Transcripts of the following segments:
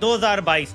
2022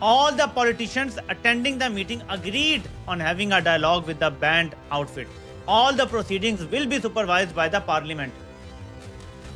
All the politicians attending the meeting agreed on having a dialogue with the banned outfit. All the proceedings will be supervised by the parliament.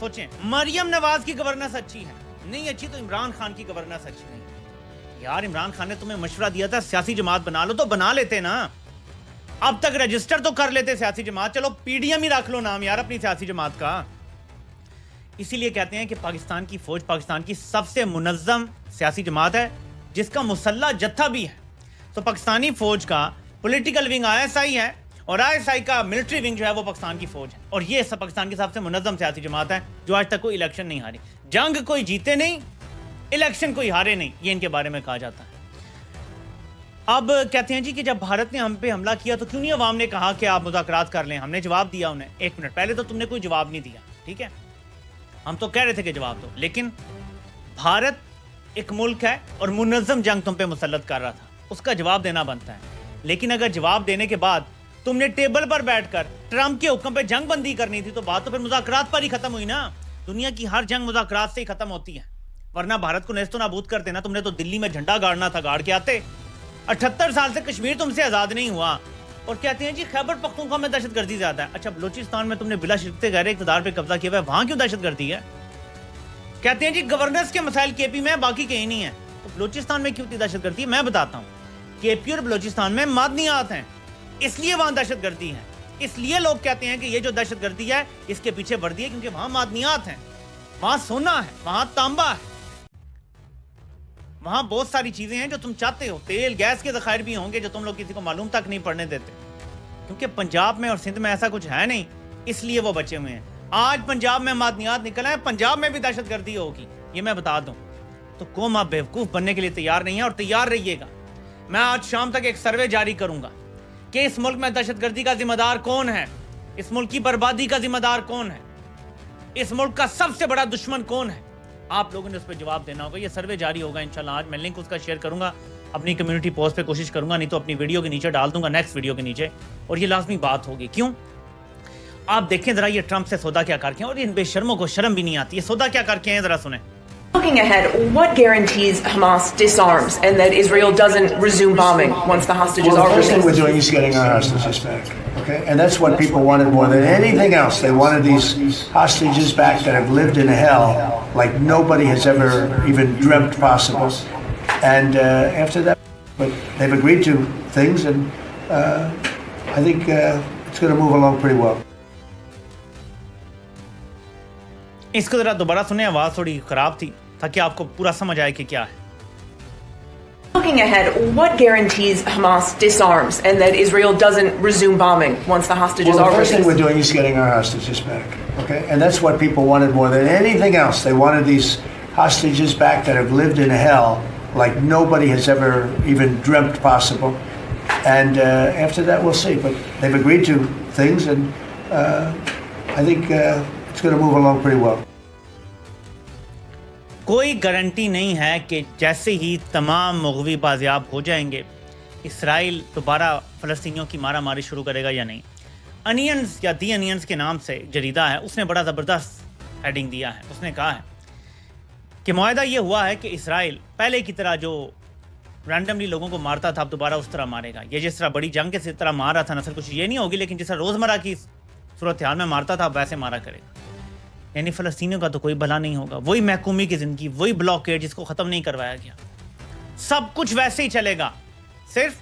سوچیں, مریم نواز کی governance اچھی ہے, نہیں اچھی تو عمران خان کی governance اچھی نہیں. یار عمران خان نے تمہیں مشورہ دیا تھا سیاسی جماعت بنا لو, تو بنا لیتے نا, اب تک رجسٹر تو کر لیتے سیاسی جماعت. چلو پی ڈی ایم ہی رکھ لو نام یار اپنی سیاسی جماعت کا. اسی لیے کہتے ہیں کہ پاکستان کی فوج پاکستان کی سب سے منظم سیاسی جماعت ہے, جس کا مسلح جتھا بھی ہے. تو پاکستانی فوج کا political wing I S I ہے, اور آئی ایس آئی کا ملٹری ونگ جو ہے وہ پاکستان کی فوج ہے. اور یہ سب پاکستان کی سب سے منظم سیاسی جماعت ہے, جو آج تک کوئی الیکشن نہیں ہاری. جنگ کوئی جیتے نہیں, الیکشن کوئی ہارے نہیں, یہ ان کے بارے میں کہا جاتا ہے. اب کہتے ہیں جی کہ جب بھارت نے ہم پہ حملہ کیا تو کیوں نہیں عوام نے کہا کہ آپ مذاکرات کر لیں. ہم نے جواب دیا انہیں. ایک منٹ پہلے تو تم نے کوئی جواب نہیں دیا, ٹھیک ہے, ہم تو کہہ رہے تھے کہ جواب دو, لیکن بھارت ایک ملک ہے اور منظم جنگ تم پہ مسلط کر رہا تھا, اس کا جواب دینا بنتا ہے. لیکن اگر جواب دینے کے بعد تم نے ٹیبل پر بیٹھ کر ٹرمپ کے حکم پہ جنگ بندی کرنی تھی, تو بات تو پھر مذاکرات پر ہی ختم ہوئی نا. دنیا کی ہر جنگ مذاکرات سے ہی ختم ہوتی ہے, ورنہ بھارت کو نیست و نابود کر دینا. تم نے تو دلی میں جھنڈا گاڑنا تھا, گاڑ کے آتے. 78 سال سے کشمیر تم سے آزاد نہیں ہوا, اور کہتے ہیں جی خیبر پختونخوا میں دہشت گردی زیادہ ہے. اچھا بلوچستان میں تم نے بلا شرکت غیر اقتدار پہ قبضہ کیا ہوا ہے, وہاں کیوں دہشت گردی ہے؟ کہتے ہیں جی گورننس کے مسائل کے پی میں باقی کہیں نہیں ہیں, تو بلوچستان میں کیوں دہشت گردی ہے؟ میں بتاتا ہوں. کے پی اور بلوچستان میں معدنیات ہیں, اس لیے وہاں دہشت گردی ہے. اس لیے لوگ کہتے ہیں کہ یہ جو دہشت گردی ہے اس کے پیچھے وردی ہے, کیونکہ وہاں معدنیات ہیں, وہاں سونا ہے, وہاں تانبا ہے, وہاں بہت ساری چیزیں ہیں جو تم چاہتے ہو. تیل گیس کے ذخائر بھی ہوں گے جو تم لوگ کسی کو معلوم تک نہیں پڑنے دیتے, کیونکہ پنجاب میں اور سندھ میں ایسا کچھ ہے نہیں, اس لیے وہ بچے ہوئے ہیں. آج پنجاب میں معدنیات نکل آئے, پنجاب میں بھی دہشت گردی ہوگی, یہ میں بتا دوں. تو قوم آپ بیوقوف بننے کے لیے تیار نہیں ہے, اور تیار رہیے گا. میں آج شام تک ایک سروے جاری کروں گا کہ اس ملک میں دہشت گردی کا ذمہ دار کون ہے, اس ملک کی بربادی کا ذمہ دار کون ہے, اس ملک کا سب سے بڑا دشمن کون ہے. آپ لوگوں نے اس پہ جواب دینا ہوگا. یہ سروے جاری ہوگا انشاءاللہ آج. میں لنک اس کا شیئر کروں گا اپنی کمیونٹی پوسٹ پہ, کوشش کروں گا, نہیں تو اپنی ویڈیو کے نیچے ڈال دوں گا, نیکسٹ ویڈیو کے نیچے. اور یہ لازمی بات ہوگی. کیوں؟ آپ دیکھیں ذرا یہ ٹرمپ سے سودا کیا کر کے ہیں, اور ان بے شرموں کو شرم بھی نہیں آتی. یہ سودا کیا کر کے ہیں ذرا سنیں. Looking ahead, what guarantees Hamas disarms and that Israel doesn't resume bombing once the hostages are released? The first thing we're released? doing is getting our hostages back. Okay? And that's what people wanted more than anything else. They wanted these hostages back that have lived in hell like nobody has ever even dreamt possible. And after that, but they've agreed to things, and I think it's going to move along pretty well. اس کو ذرا دوبارہ سنیں, آواز تھوڑی خراب تھی, تاکہ آپ کو پورا سمجھ آئے کہ کیا ہے. Looking ahead, what guarantees Hamas disarms and that Israel doesn't resume bombing once the hostages Well, are the first thing we're released? doing is getting our hostages back. Okay? And that's what people wanted more than anything else. They wanted these hostages back that have lived in hell like nobody has ever even dreamt possible. And after that, we'll see. But they've agreed to things, and I think it's going to move along pretty well. کوئی guarantee نہیں ہے کہ جیسے ہی تمام مغوی بازیاب ہو جائیں گے اسرائیل دوبارہ فلسطینیوں کی مارا ماری شروع کرے گا یا نہیں. انینز یا دی انینز کے نام سے جریدہ ہے, اس نے بڑا زبردست ہیڈنگ دیا ہے. اس نے کہا ہے کہ معاہدہ یہ ہوا ہے کہ اسرائیل پہلے کی طرح جو رینڈملی لوگوں کو مارتا تھا اب دوبارہ اس طرح مارے گا. یہ جس طرح بڑی جنگ کے طرح مار رہا تھا نسل کچھ یہ نہیں ہوگی, لیکن جس طرح روزمرہ کی صورتحال میں مارتا تھا ویسے مارا کرے گا. یعنی فلسطینیوں کا تو کوئی بھلا نہیں ہوگا, وہی محکومی کی زندگی, وہی بلاکیڈ جس کو ختم نہیں کروایا گیا, سب کچھ ویسے ہی چلے گا. صرف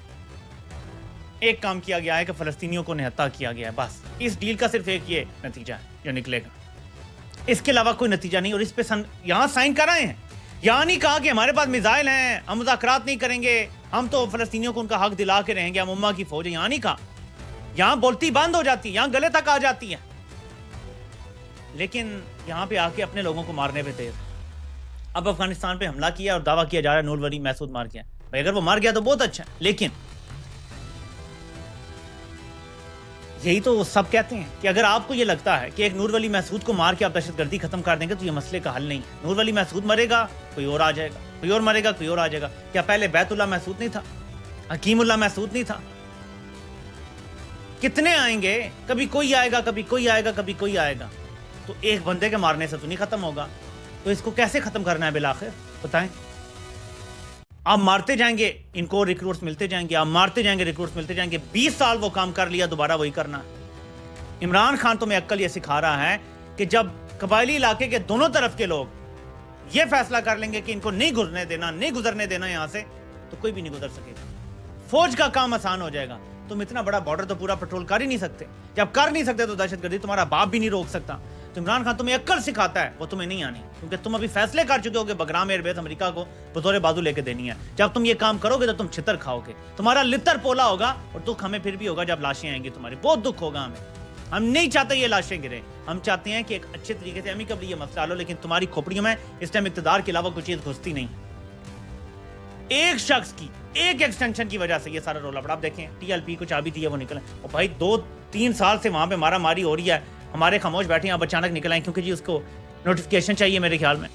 ایک کام کیا گیا ہے کہ فلسطینیوں کو نہتا کیا گیا ہے, بس. اس ڈیل کا صرف ایک یہ نتیجہ ہے جو نکلے گا, اس کے علاوہ کوئی نتیجہ نہیں. اور اس پہ یہاں سائن کر رہے ہیں, یہاں نہیں کہا کہ ہمارے پاس میزائل ہیں, ہم مذاکرات نہیں کریں گے, ہم تو فلسطینیوں کو ان کا حق دلا کے رہیں گے, ہم امہ کی فوج ہے. یہاں نہیں کہا, یہاں بولتی بند ہو جاتی ہے, یہاں گلے تک آ جاتی ہے, لیکن یہاں پہ آ کے اپنے لوگوں کو مارنے پہ تیز. اب افغانستان پہ حملہ کیا اور دعویٰ کیا جا رہا ہے نور ولی محسود مار گیا. بھائی اگر وہ مار گیا تو بہت اچھا ہے, لیکن یہی تو سب کہتے ہیں کہ اگر آپ کو یہ لگتا ہے کہ ایک نور ولی محسود کو مار کے آپ دہشت گردی ختم کر دیں گے تو یہ مسئلے کا حل نہیں ہے. نور ولی محسود مرے گا, کوئی اور آ جائے گا, کوئی اور مرے گا, کوئی اور آ جائے گا. کیا پہلے بیت اللہ محسود نہیں تھا, حکیم اللہ محسود نہیں تھا؟ کتنے آئیں گے, کبھی کوئی آئے گا, کبھی کوئی آئے گا, کبھی کوئی آئے گا. تو ایک بندے کے مارنے سے تو نہیں ختم ہوگا. تو اس کو کیسے ختم کرنا ہے بالآخر بتائیں؟ آپ مارتے جائیں گے, ان کو ریکروٹس ملتے جائیں گے, آپ مارتے جائیں گے, ریکروٹس ملتے جائیں گے. 20 سال وہ کام کر لیا, دوبارہ وہی کرنا ہے. عمران خان تمہیں عقل یہ سکھا رہا ہے کہ جب قبائلی علاقے کے دونوں طرف کے لوگ یہ فیصلہ کر لیں گے کہ ان کو نہیں گزرنے دینا یہاں سے، تو کوئی بھی نہیں گزر سکے گا. فوج کا کام آسان ہو جائے گا. تم اتنا بڑا بارڈر تو پورا پٹرول کر ہی نہیں سکتے. جب کر نہیں سکتے تو دہشت گردی تمہارا باپ بھی نہیں روک سکتا. تو عمران خان تمہیں عقل سکھاتا ہے، وہ تمہیں نہیں آنی، کیونکہ تم ابھی فیصلے کر چکے ہو کہ بگرام ایئر بیس امریکہ کو بطور بازو لے کے دینی ہے. جب تم یہ کام کرو گے تو تم چھتر کھاؤ گے، تمہارا لتر پولا ہوگا، اور دکھ ہمیں پھر بھی ہوگا جب لاشیں آئیں گی تمہاری. بہت دکھ ہوگا ہمیں. ہم نہیں چاہتے یہ لاشیں گریں. ہم چاہتے ہیں کہ ایک اچھے طریقے سے امکیبلی یہ مسئلہ حل ہو، لیکن تمہاری کھوپڑیوں میں اس ٹائم اقتدار کے علاوہ کوئی چیز گھستی نہیں. ایک شخص کی ایک ایکسٹینشن کی وجہ سے یہ سارا رول اپ. آپ دیکھیں ٹی ایل پی کو چابی تھی ہے وہ نکلے، اور بھائی 2-3 سال سے وہاں پہ مارا ماری ہو رہی ہے، ہمارے خاموش بیٹھے ہیں، اب اچانک نکل آئیں کیونکہ جی اس کو نوٹیفکیشن چاہیے. میرے خیال میں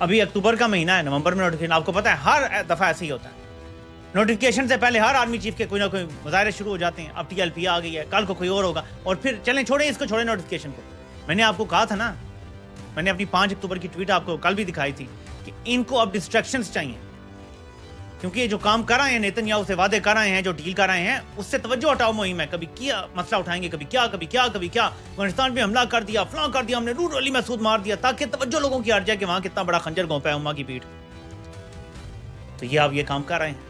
ابھی اکتوبر کا مہینہ ہے، نومبر میں نوٹیفکیشن. آپ کو پتا ہے ہر دفعہ ایسے ہی ہوتا ہے، نوٹیفکیشن سے پہلے ہر آرمی چیف کے کوئی نہ کوئی مظاہرے شروع ہو جاتے ہیں. اب ٹی ایل پی آ گئی ہے، کل کو کوئی اور ہوگا، اور پھر چلیں چھوڑیں اس کو، چھوڑیں نوٹیفکیشن کو. میں نے آپ کو کہا تھا نا، میں نے اپنی 5 اکتوبر کی ٹویٹ آپ کو کل بھی دکھائی تھی کہ ان کو اب ڈسٹریکشنز چاہیے، کیونکہ یہ جو کام کر رہے ہیں نیتن یاہو سے وعدے کر رہے ہیں، جو ڈیل کر رہے ہیں، اس سے توجہ ہٹاؤ مہم ہے. کبھی کیا مسئلہ اٹھائیں گے، کبھی کیا افغانستان پہ حملہ کر دیا، فلاں کر دیا، ہم نے رور علی محسود مار دیا، تاکہ توجہ لوگوں کی ہٹ جائے کہ وہاں کتنا بڑا خنجر گھونپا ہے امہ کی پیٹھ. تو یہ اب یہ کام کر رہے ہیں.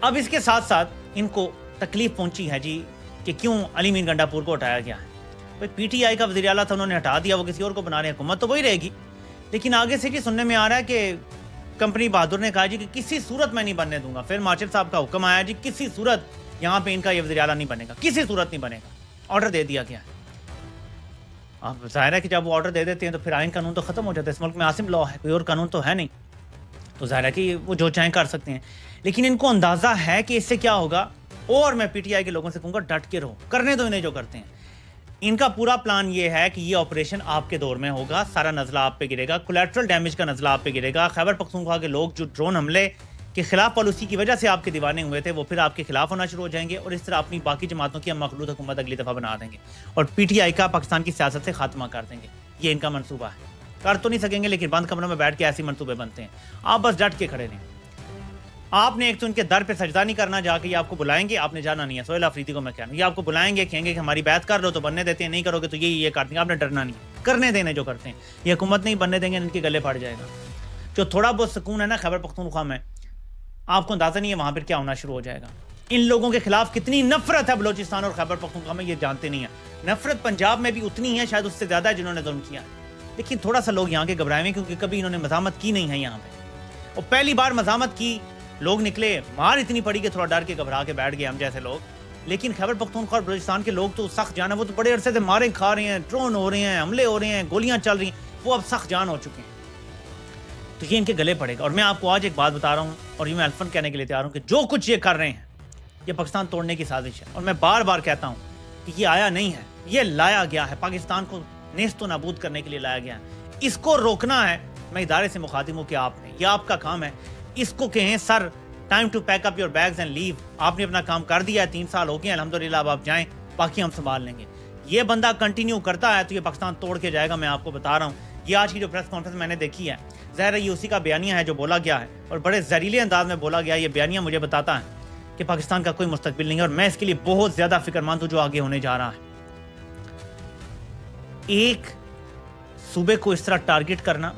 اب اس کے ساتھ ساتھ ان کو تکلیف پہنچی ہے جی کہ کیوں علی مین گنڈا پور کو ہٹایا گیا ہے. پی ٹی آئی کا وزیر اعلیٰ تھا، انہوں نے ہٹا دیا، وہ کسی اور کو بنا رہے ہیں، حکومت تو وہی رہے گی. لیکن آگے سے جی سننے میں آ رہا ہے کہ کمپنی بہادر نے کہا جی کہ کسی صورت میں نہیں بننے دوں گا. پھر مارشل صاحب کا حکم آیا جی کسی صورت یہاں پہ ان کا یہ وزیر اعلیٰ نہیں بنے گا، کسی صورت نہیں بنے گا. آرڈر دے دیا گیا. اب ظاہر ہے کہ جب وہ آرڈر دے دیتے ہیں تو پھر آئین قانون تو ختم ہو جاتا ہے. اس ملک میں عاصم لا ہے، کوئی اور قانون تو ہے نہیں، تو ظاہر ہے کہ وہ جو چاہیں کر سکتے ہیں. لیکن ان کو اندازہ ہے کہ اس سے کیا ہوگا، اور میں پی ٹی آئی کے لوگوں سے کہوں گا ڈٹ کے رہو، کرنے دو انہیں جو کرتے ہیں. ان کا پورا پلان یہ ہے کہ یہ آپریشن آپ کے دور میں ہوگا، سارا نزلہ آپ پہ گرے گا، کولیٹرل ڈیمیج کا نزلہ آپ پہ گرے گا. خیبر پختونخوا کے لوگ جو ڈرون حملے کے خلاف پالیسی کی وجہ سے آپ کے دیوانے ہوئے تھے، وہ پھر آپ کے خلاف ہونا شروع ہو جائیں گے، اور اس طرح اپنی باقی جماعتوں کی ہم مخلوط حکومت اگلی دفعہ بنا دیں گے، اور پی ٹی آئی کا پاکستان کی سیاست سے خاتمہ کر دیں گے. یہ ان کا منصوبہ ہے. کر تو نہیں سکیں گے، لیکن بند کمروں میں بیٹھ کے ایسے منصوبے بنتے ہیں. آپ بس ڈٹ کے کھڑے رہیں. آپ نے ایک تو ان کے در پہ سجدہ نہیں کرنا، جا کے یہ آپ کو بلائیں گے، آپ نے جانا نہیں ہے. سہیل آفریدی کو میں کہہ رہا ہوں، یہ آپ کو بلائیں گے، کہیں گے کہ ہماری بات کر لو تو بننے دیتے ہیں، نہیں کرو گے تو یہ کر دیں گے. آپ نے ڈرنا نہیں، کرنے دینے جو کرتے ہیں. یہ حکومت نہیں بننے دیں گے، ان کے گلے پڑ جائے گا. جو تھوڑا بہت سکون ہے نا خیبر پختونخوا میں، آپ کو اندازہ نہیں ہے وہاں پھر کیا ہونا شروع ہو جائے گا. ان لوگوں کے خلاف کتنی نفرت ہے بلوچستان اور خیبر پختونخوا میں، یہ جانتے نہیں ہیں. نفرت پنجاب میں بھی اتنی ہے، شاید اس سے زیادہ ہے جنہوں نے ظلم کیا. لیکن تھوڑا سا لوگ یہاں کے گھبرائے ہوئے کیونکہ کبھی انہوں نے مزاحمت کی نہیں ہے یہاں پہ، اور پہلی بار مزاحمت کی، لوگ نکلے، مار اتنی پڑی کہ تھوڑا ڈر کے گھبرا کے بیٹھ گئے ہم جیسے لوگ. لیکن خیبر پختونخوا اور بلوچستان کے لوگ تو سخت جان ہے، وہ تو بڑے عرصے سے مارے کھا رہے ہیں، ڈرون ہو رہے ہیں، حملے ہو رہے ہیں، گولیاں چل رہی ہیں، وہ اب سخت جان ہو چکے ہیں. تو یہ ان کے گلے پڑے گا. اور میں آپ کو آج ایک بات بتا رہا ہوں، اور یہ میں الفن کہنے کے لیے تیار ہوں کہ جو کچھ یہ کر رہے ہیں یہ پاکستان توڑنے کی سازش ہے. اور میں بار بار کہتا ہوں کہ یہ آیا نہیں ہے، یہ لایا گیا ہے، پاکستان کو نیست و نابود کرنے کے لیے لایا گیا ہے. اس کو روکنا ہے. میں ادارے سے مخاطب ہوں کہ آپ نے، یہ آپ کا کام ہے. اس کو کہیں sir time to pack up your bags and leave. آپ نے اپنا کام کر دیا ہے، 3 سال ہو گئے الحمدللہ، اب آپ جائیں، باقی ہم سنبھال لیں گے. یہ بندہ کنٹینیو کرتا ہے تو یہ پاکستان توڑ کے جائے گا. میں آپ کو بتا رہا ہوں. یہ آج کی جو پریس کانفرنس میں نے دیکھی ہے، ظاہر ہے یہ اسی کا بیانیہ ہے جو بولا گیا ہے، اور بڑے زہریلے انداز میں بولا گیا. یہ بیانیہ مجھے بتاتا ہے کہ پاکستان کا کوئی مستقبل نہیں ہے، اور میں اس کے لیے بہت زیادہ فکر مند ہوں جو آگے ہونے جا رہا ہے. ایک صوبے کو اس طرح ٹارگٹ کرنا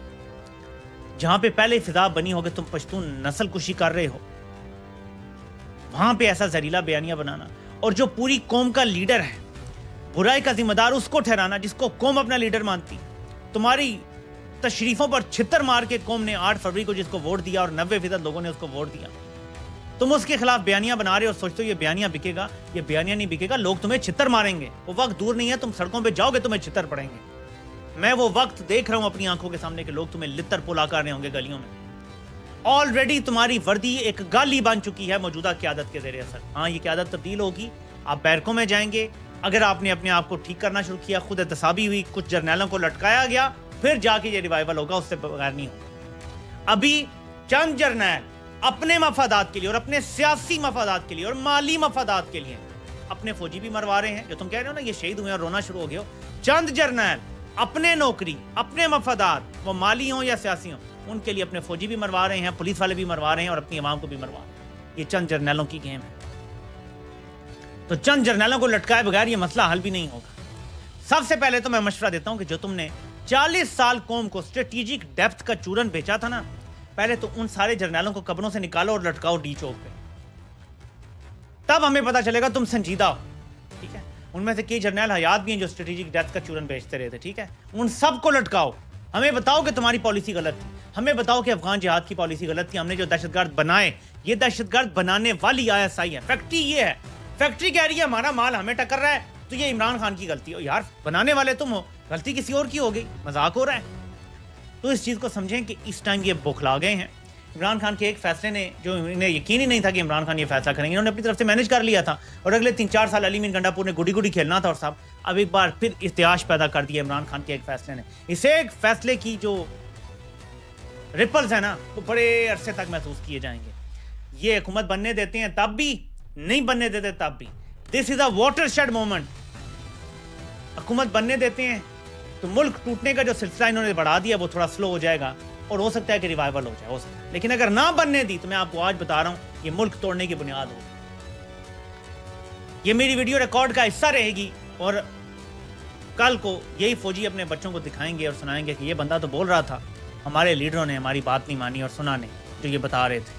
جہاں پہ پہلے فضا بنی ہو کہ تم پشتون نسل کشی کر رہے ہو، وہاں پہ ایسا زہریلا بیانیہ بنانا، اور جو پوری قوم کا لیڈر ہے، برائی کا ذمہ دار اس کو ٹھہرانا جس کو قوم اپنا لیڈر مانتی. تمہاری تشریفوں پر چھتر مار کے قوم نے 8 فروری کو جس کو ووٹ دیا، اور 90% لوگوں نے اس کو ووٹ دیا، تم اس کے خلاف بیانیہ بنا رہے ہو اور سوچتے ہو یہ بیانیہ بکے گا. یہ بیانیہ نہیں بکے گا، لوگ تمہیں چھتر ماریں گے. وہ وقت دور نہیں ہے، تم سڑکوں پہ جاؤ گے تمہیں چھتر پڑیں گے. میں وہ وقت دیکھ رہا ہوں اپنی آنکھوں کے سامنے کہ لوگ تمہیں لتر پولا کر رہے ہوں گے گلیوں میں. آلریڈی تمہاری وردی ایک گالی بن چکی ہے موجودہ قیادت کے زیر اثر. ہاں یہ قیادت تبدیل ہوگی، آپ بیرکوں میں جائیں گے. اگر آپ نے اپنے آپ کو ٹھیک کرنا شروع کیا، خود احتسابی ہوئی، کچھ جرنیلوں کو لٹکایا گیا، پھر جا کے یہ ریوائیول ہوگا، اس سے بغیر نہیں ہوگا. ابھی چند جرنیل اپنے مفادات کے لیے اور اپنے سیاسی مفادات کے لیے اور مالی مفادات کے لیے اپنے فوجی بھی مروا رہے ہیں. جو تم کہہ رہے ہو نا یہ شہید ہوئے اور رونا شروع ہو گیا ہو، چند جرنیل اپنے نوکری، اپنے مفادات، وہ مالی ہوں یا سیاسی ہوں، ان کے لیے اپنے فوجی بھی مروا رہے ہیں، پولیس والے بھی مروا رہے ہیں، اور اپنی عوام کو بھی مروا رہے ہیں. یہ چند جرنیلوں کی گیم ہے. تو چند جرنیلوں کو لٹکائے بغیر یہ مسئلہ حل بھی نہیں ہوگا. سب سے پہلے تو میں مشورہ دیتا ہوں کہ جو تم نے 40 سال قوم کو اسٹریٹجک ڈیپتھ کا چورن بیچا تھا نا، پہلے تو ان سارے جرنیلوں کو قبروں سے نکالو اور لٹکاؤ ڈی چوک پہ، تب ہمیں پتا چلے گا تم سنجیدہ ہو، ٹھیک ہے؟ ان میں سے کئی جرنیل حیات بھی ہیں جو اسٹریٹجک ڈیپتھ کا چورن بیچتے رہے تھے، ٹھیک ہے؟ ان سب کو لٹکاؤ، ہمیں بتاؤ کہ تمہاری پالیسی غلط تھی، ہمیں بتاؤ کہ افغان جہاد کی پالیسی غلط تھی، ہم نے جو دہشت گرد بنائے، یہ دہشت گرد بنانے والی ISI ہے، فیکٹری یہ ہے، فیکٹری کہہ رہی ہے ہمارا مال ہمیں ٹکر رہا ہے تو یہ عمران خان کی غلطی ہو، یار بنانے والے تم ہو، غلطی کسی اور کی ہو گئی، مذاق ہو رہا ہے۔ تو اس چیز کو سمجھیں کہ اس ٹائم یہ بوکھلا گئے ہیں۔ عمران خان کے ایک فیصلے نے جو انہیں یقین ہی نہیں تھا کہ عمران خان یہ فیصلہ کریں گے، انہوں نے اپنی طرف سے مینج کر لیا تھا اور اگلے 3-4 سال علی مین گنڈا پور نے گڈی گڈی کھیلنا تھا، اور صاحب اب ایک بار پھر ارتعاش پیدا کر دیا عمران خان کے ایک فیصلے نے۔ اس ایک فیصلے کی جو ریپلز ہیں نا وہ بڑے عرصے تک محسوس کیے جائیں گے۔ یہ حکومت بننے دیتے ہیں تب بھی، نہیں بننے دیتے تب بھی۔ دس از اے واٹر شیڈ مومنٹ۔ حکومت بننے دیتے ہیں تو ملک ٹوٹنے کا جو سلسلہ انہوں نے بڑھا دیا وہ تھوڑا سلو ہو جائے گا اور ہو سکتا ہے کہ ریوائول ہو جائے، ہو سکتا ہے، لیکن اگر نہ بننے دی تو میں آپ کو آج بتا رہا ہوں یہ ملک توڑنے کی بنیاد ہوگی۔ یہ میری ویڈیو ریکارڈ کا حصہ رہے گی اور کل کو یہی فوجی اپنے بچوں کو دکھائیں گے اور سنائیں گے کہ یہ بندہ تو بول رہا تھا، ہمارے لیڈروں نے ہماری بات نہیں مانی اور سنا نہیں، جو یہ بتا رہے تھے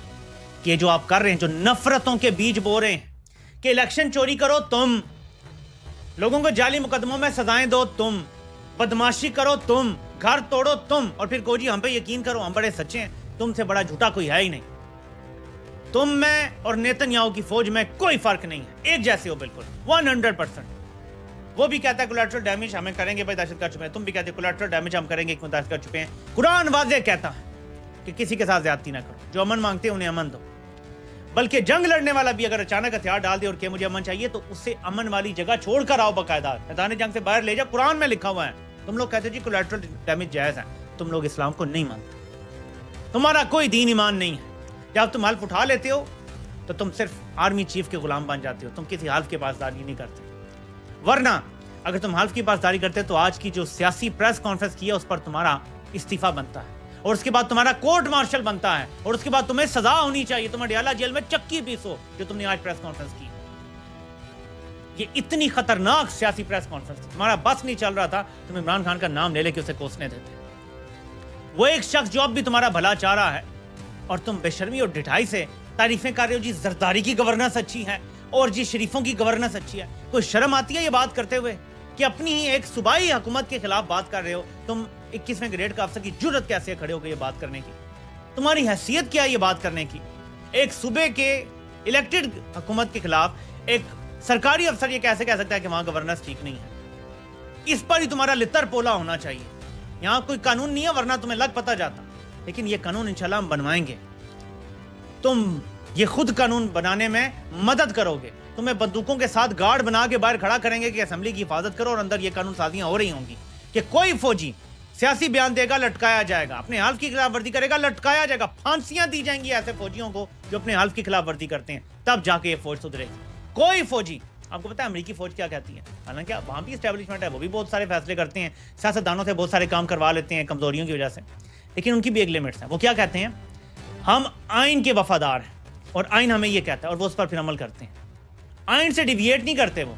کہ جو آپ کر رہے ہیں، جو نفرتوں کے بیج بو رہے ہیں کہ الیکشن چوری کرو تم، لوگوں کو جعلی مقدموں میں سزائیں دو تم، بدماشی کرو تم، گھر توڑو تم، اور پھر کو جی ہم پہ یقین کرو ہم بڑے سچے ہیں، تم سے بڑا جھوٹا کوئی ہے ہی نہیں۔ تم میں اور نیتن یاہو کی فوج میں کوئی فرق نہیں ہے، ایک جیسے ہو بالکل 100%۔ وہ بھی کہتا ہے کولیٹرل ڈیمیج ہمیں کریں گے بھائی دہشت گرد چھپے ہیں، تم بھی کہتے ہیں کولیٹرل ڈیمیج ہم کریں گے کیوں دہشت گرد چھپے ہیں۔ قرآن واضح کہتا ہے کہ کسی کے ساتھ زیادتی نہ کرو، جو امن مانگتے ہیں انہیں امن دو، بلکہ جنگ لڑنے والا بھی اگر اچانک ہتھیار ڈال دے اور کہ مجھے امن چاہیے تو اسے امن والی جگہ چھوڑ کر آؤ، باقاعدہ میدان جنگ سے باہر لے جا، قرآن میں لکھا ہوا ہے۔ تم لوگ کہتے جی کولیٹرل ڈیمیج جائز ہے، تم لوگ اسلام کو نہیں مانتے، تمہارا کوئی دین ایمان نہیں ہے۔ جب تم حلف اٹھا لیتے ہو تو تم صرف آرمی چیف کے غلام بن جاتے ہو، تم کسی حلف کی پاسداری نہیں کرتے، ورنہ اگر تم حلف کی پاسداری کرتے تو آج کی جو سیاسی پریس کانفرنس کی ہے اس پر تمہارا استعفیٰ بنتا ہے، اور اس کے بعد تمہارا کورٹ مارشل بنتا ہے، اور اس کے بعد تمہیں سزا ہونی چاہیے، تم اڈیالہ جیل میں چکی پیسو جو تم نے آج پریس کانفرنس کی۔ یہ اتنی خطرناک سیاسی پریس کانفرنس تھی، تمہارا بس نہیں چل رہا تھا تم عمران خان کا نام لے لے کے اسے کوسنے دیتے۔ وہ ایک شخص جو اب بھی تمہارا بھلا چاہ رہا ہے اور تم بے شرمی اور ڈٹھائی سے تعریفیں کر رہے ہو، جی زرداری کی گورننس اچھی ہے اور جی شریفوں کی گورننس اچھی ہے۔ کوئی شرم آتی ہے یہ بات کرتے ہوئے کہ اپنی ہی ایک صوبائی حکومت کے خلاف بات کر رہے ہو؟ تم 21ویں گریڈ کا افسر کی جرت کیسے کھڑے ہو گئے یہ بات کرنے کی؟ تمہاری حیثیت کیا ہے یہ بات کرنے کی؟ ایک صوبے کے الیکٹڈ حکومت کے خلاف ایک سرکاری افسر یہ کیسے کہہ سکتا ہے کہ وہاں گورننس ٹھیک نہیں ہے؟ اس پر ہی تمہارا لتر پولا ہونا چاہیے۔ یہاں کوئی قانون نہیں ہے ورنہ تمہیں لگ پتہ جاتا، لیکن یہ قانون انشاءاللہ ہم بنوائیں گے، تم یہ خود قانون بنانے میں مدد کرو گے، تمہیں بندوقوں کے ساتھ گارڈ بنا کے باہر کھڑا کریں گے کہ اسمبلی کی حفاظت کرو، اور اندر یہ قانون سازیاں ہو رہی ہوں گی کہ کوئی فوجی سیاسی بیان دے گا لٹکایا جائے گا، اپنے حلف کی خلاف ورزی کرے گا لٹکایا جائے گا، پھانسیاں دی جائیں گی ایسے فوجیوں کو جو اپنے حلف کی خلاف ورزی کرتے ہیں، تب جا کے یہ فوج سدھرے گی۔ کوئی فوجی، آپ کو پتا ہے امریکی فوج کیا کہتی ہے؟ حالانکہ وہاں بھی اسٹیبلشمنٹ ہے، وہ بھی بہت سارے فیصلے کرتے ہیں، سیاستدانوں سے بہت سارے کام کروا لیتے ہیں کمزوریوں کی وجہ سے، لیکن ان کی بھی ایک لمٹس ہیں۔ وہ کیا کہتے ہیں؟ ہم آئین کے وفادار ہیں اور آئین ہمیں یہ کہتا ہے اور وہ اس پر پھر عمل کرتے ہیں۔ آئین سے ڈیویٹ نہیں کرتے، وہ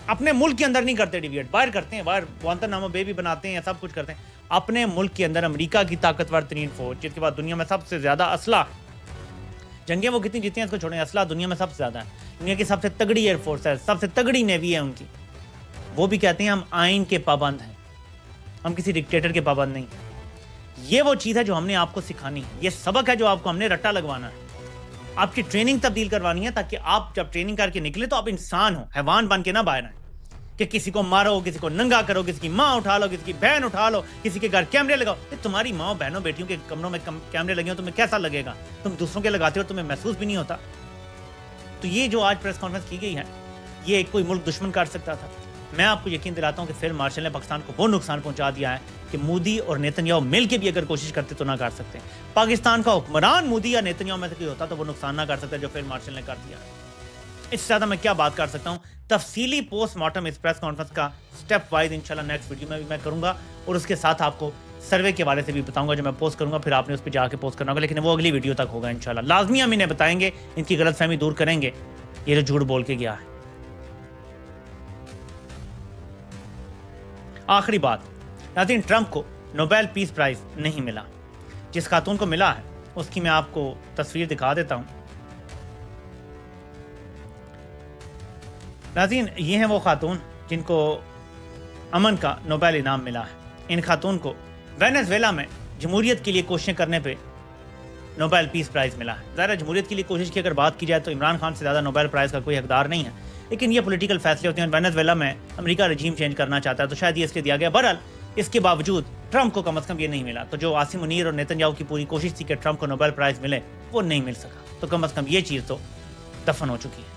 اپنے ملک کے اندر نہیں کرتے ڈیویٹ، باہر کرتے ہیں، باہر گوانتانامو بے بھی بناتے ہیں، سب کچھ کرتے ہیں۔ اپنے ملک کے اندر امریکہ کی طاقتور ترین فوج، جس کے بعد دنیا میں سب سے زیادہ اسلحہ، جنگیں وہ کتنی جیتی ہیں اس کو چھوڑیں، اسلحہ دنیا میں سب سے زیادہ ہے، دنیا کی سب سے تگڑی ایئر فورس ہے، سب سے تگڑی نیوی ہے ان کی، وہ بھی کہتے ہیں ہم آئین کے پابند ہیں، ہم کسی ڈکٹیٹر کے پابند نہیں۔ یہ وہ چیز ہے جو ہم نے آپ کو سکھانی ہے، یہ سبق ہے جو آپ کو ہم نے رٹا لگوانا ہے، آپ کی ٹریننگ تبدیل کروانی ہے تاکہ آپ جب ٹریننگ کر کے نکلے تو آپ انسان ہو، حیوان بن کے نہ باہر آئیں کہ کسی کو مارو، کسی کو ننگا کرو، کسی کی ماں اٹھا لو، کسی کی بہن اٹھا لو، کسی کے گھر کیمرے لگاؤ۔ تمہاری ماں بہنوں بیٹیوں کے کمروں میں کیمرے لگے ہوں، تمہیں کیسا لگے گا؟ تم دوسروں کے لگاتے ہو تمہیں محسوس بھی نہیں ہوتا۔ تو یہ جو آج پریس کانفرنس کی گئی ہے یہ کوئی ملک دشمن کر سکتا تھا؟ میں آپ کو یقین دلاتا ہوں کہ فیلڈ مارشل نے پاکستان کو وہ نقصان پہنچا دیا ہے کہ مودی اور نیتن یاہو مل کے بھی اگر کوشش کرتے تو نہ کر سکتے۔ پاکستان کا حکمران مودی یا نیتن یاہو میں سے کوئی ہوتا تو وہ نقصان نہ کر سکتا جو فیلڈ مارشل نے کر دیا۔ اس سے زیادہ میں کیا بات کر سکتا ہوں؟ تفصیلی پوسٹ مارٹم اس پریس کانفرنس کا سٹیپ وائز انشاءاللہ نیکسٹ ویڈیو میں بھی میں کروں گا، اور اس کے ساتھ آپ کو سروے کے حوالے سے بھی بتاؤں گا جو میں پوسٹ کروں گا، پھر آپ نے اس پہ جا کے پوسٹ کرنا ہوگا، لیکن وہ اگلی ویڈیو تک ہوگا انشاءاللہ۔ لازمی ہم انہیں بتائیں گے، ان کی غلط فہمی دور کریں گے، یہ جو جھوٹ بول کے گیا ہے۔ آخری بات ناظرین، ٹرمپ کو نوبیل پیس پرائز نہیں ملا. جس خاتون کو ملا ہے اس کی میں آپ کو تصویر دکھا دیتا ہوں. ناظرین یہ ہیں وہ خاتون جن کو امن کا نوبیل انعام ملا ہے. ان خاتون کو وینزویلا میں جمہوریت کے لیے کوششیں کرنے پہ نوبیل پیس پرائز ملا ہے. ظاہر ہے جمہوریت کے لیے کوشش کی اگر بات کی جائے تو عمران خان سے زیادہ نوبیل پرائز کا کوئی حقدار نہیں ہے، لیکن یہ پولیٹیکل فیصلے ہوتے ہیں. وینزویلا میں امریکہ رجیم چینج کرنا چاہتا ہے تو شاید یہ اس لیے دیا گیا. بہرحال اس کے باوجود ٹرمپ کو کم از کم یہ نہیں ملا. تو جو عاصم منیر اور نیتن یاہو کی پوری کوشش تھی کہ ٹرمپ کو نوبیل پرائز ملے وہ نہیں مل سکا. تو کم از کم یہ چیز تو دفن ہو چکی ہے.